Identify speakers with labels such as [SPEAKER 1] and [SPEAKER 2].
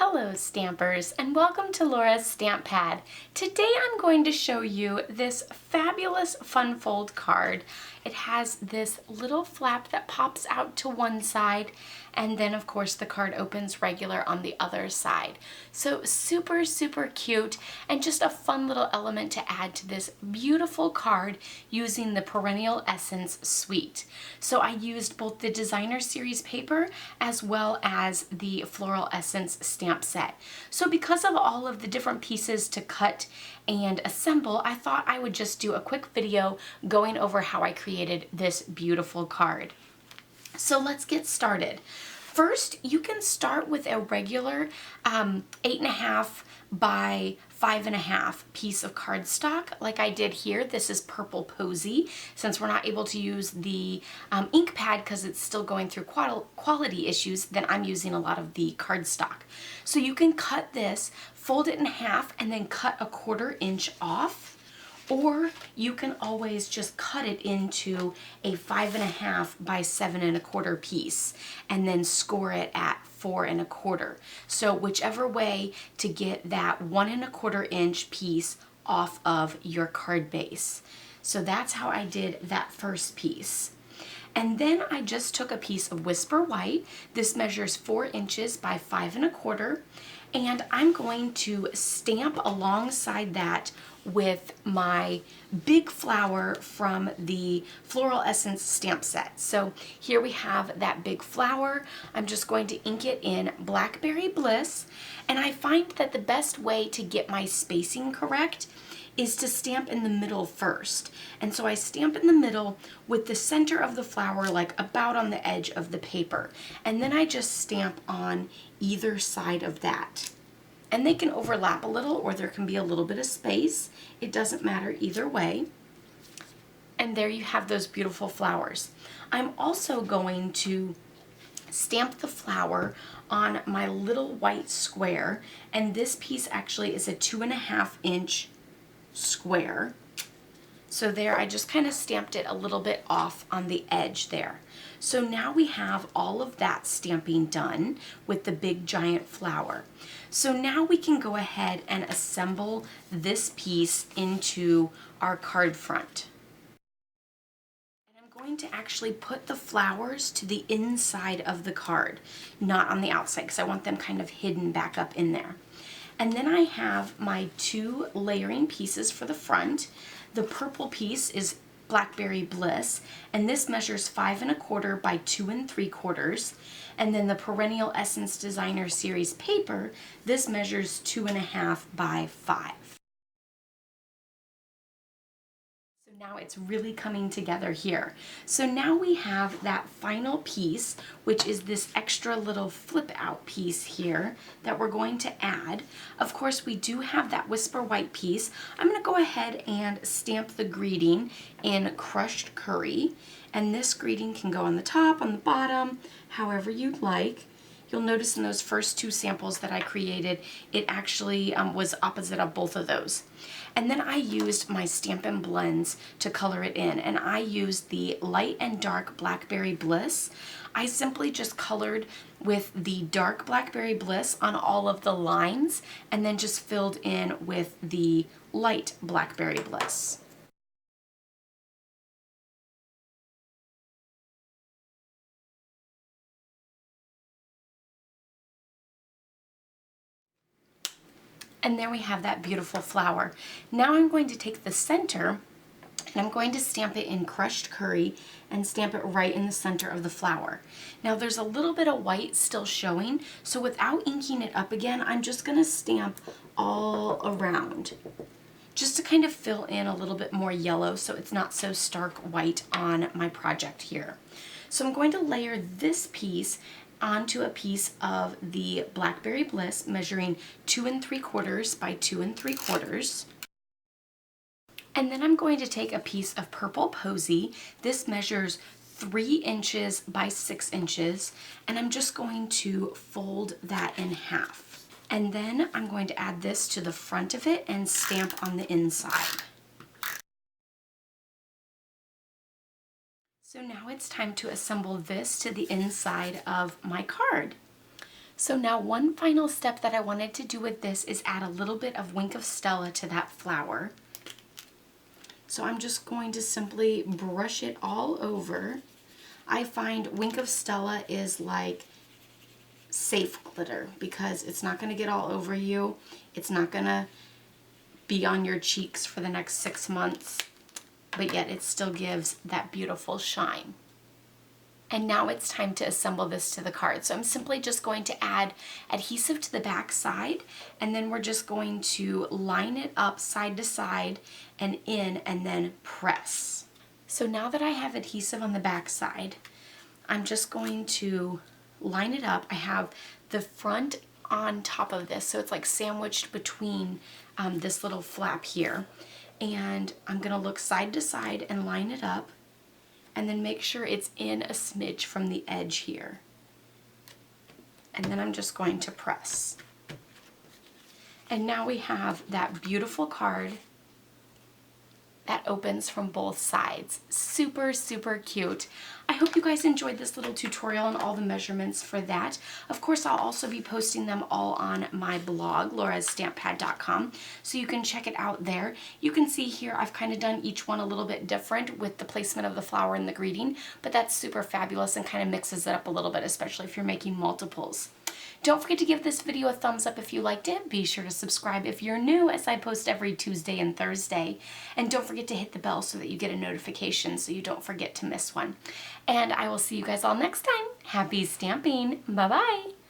[SPEAKER 1] Hello Stampers, and welcome to Laura's Stamp Pad. Today I'm going to show you this fabulous fun fold card. It has this little flap that pops out to one side, and then of course the card opens regular on the other side. So super cute, and just a fun little element to add to this beautiful card using the Perennial Essence Suite. So I used both the designer series paper as well as the Floral Essence stamp set. So because of all of the different pieces to cut and assemble, I thought I would just do a quick video going over how I created this beautiful card. So let's get started. First, you can start with a regular 8.5 by 5.5 piece of cardstock like I did here. This is Purple Posy. Since we're not able to use the ink pad because it's still going through quality issues, then I'm using a lot of the cardstock. So you can cut this, fold it in half, and then cut a 1/4 inch off. Or you can always just cut it into a 5.5 by 7.25 piece and then score it at 4.25. So whichever way to get that 1.25 inch piece off of your card base. So that's how I did that first piece. And then I just took a piece of Whisper White. This measures 4 inches by 5.25. And I'm going to stamp alongside that with my big flower from the Floral Essence stamp set. So here we have that big flower. I'm just going to ink it in Blackberry Bliss. And I find that the best way to get my spacing correct is to stamp in the middle first. And so I stamp in the middle with the center of the flower like about on the edge of the paper. And then I just stamp on either side of that. And they can overlap a little, or there can be a little bit of space. It doesn't matter either way. And there you have those beautiful flowers. I'm also going to stamp the flower on my little white square. And this piece actually is a 2.5 inch square. So there, I just kind of stamped it a little bit off on the edge there. So now we have all of that stamping done with the big giant flower. So now we can go ahead and assemble this piece into our card front. And I'm going to actually put the flowers to the inside of the card, not on the outside, because I want them kind of hidden back up in there. And then I have my 2 layering pieces for the front. The purple piece is Blackberry Bliss, and this measures 5.25 by 2.75. And then the Perennial Essence Designer Series paper, this measures 2.5 by 5. Now it's really coming together here. So now we have that final piece, which is this extra little flip out piece here that we're going to add. Of course, we do have that Whisper White piece. I'm going to go ahead and stamp the greeting in crushed curry. And this greeting can go on the top, on the bottom, however you'd like. You'll notice in those first 2 samples that I created, it actually was opposite of both of those. And then I used my Stampin' blends to color it in, and I used the light and dark Blackberry Bliss. I simply just colored with the dark Blackberry Bliss on all of the lines, and then just filled in with the light Blackberry Bliss. And there we have that beautiful flower. Now I'm going to take the center and I'm going to stamp it in crushed curry and stamp it right in the center of the flower. Now there's a little bit of white still showing, so without inking it up again, I'm just going to stamp all around, just to kind of fill in a little bit more yellow so it's not so stark white on my project here. So I'm going to layer this piece onto a piece of the Blackberry Bliss measuring 2.75 by 2.75. And then I'm going to take a piece of Purple Posy. This measures 3 inches by 6 inches, and I'm just going to fold that in half. And then I'm going to add this to the front of it and stamp on the inside. So now it's time to assemble this to the inside of my card. So now one final step that I wanted to do with this is add a little bit of Wink of Stella to that flower. So I'm just going to simply brush it all over. I find Wink of Stella is like safe glitter because it's not going to get all over you. It's not going to be on your cheeks for the next 6 months, but yet it still gives that beautiful shine. And now it's time to assemble this to the card. So I'm simply just going to add adhesive to the back side, and then we're just going to line it up side to side and in, and then press. So now that I have adhesive on the back side, I'm just going to line it up. I have the front on top of this, so it's like sandwiched between this little flap here. And I'm gonna look side to side and line it up, and then make sure it's in a smidge from the edge here. And then I'm just going to press. And now we have that beautiful card that opens from both sides. Super, super cute. I hope you guys enjoyed this little tutorial and all the measurements for that. Of course, I'll also be posting them all on my blog, laurastamppad.com, so you can check it out there. You can see here I've kind of done each one a little bit different with the placement of the flower and the greeting, but that's super fabulous and kind of mixes it up a little bit, especially if you're making multiples. Don't forget to give this video a thumbs up if you liked it. Be sure to subscribe if you're new, as I post every Tuesday and Thursday. And don't forget to hit the bell so that you get a notification so you don't forget to miss one. And I will see you guys all next time. Happy stamping. Bye-bye.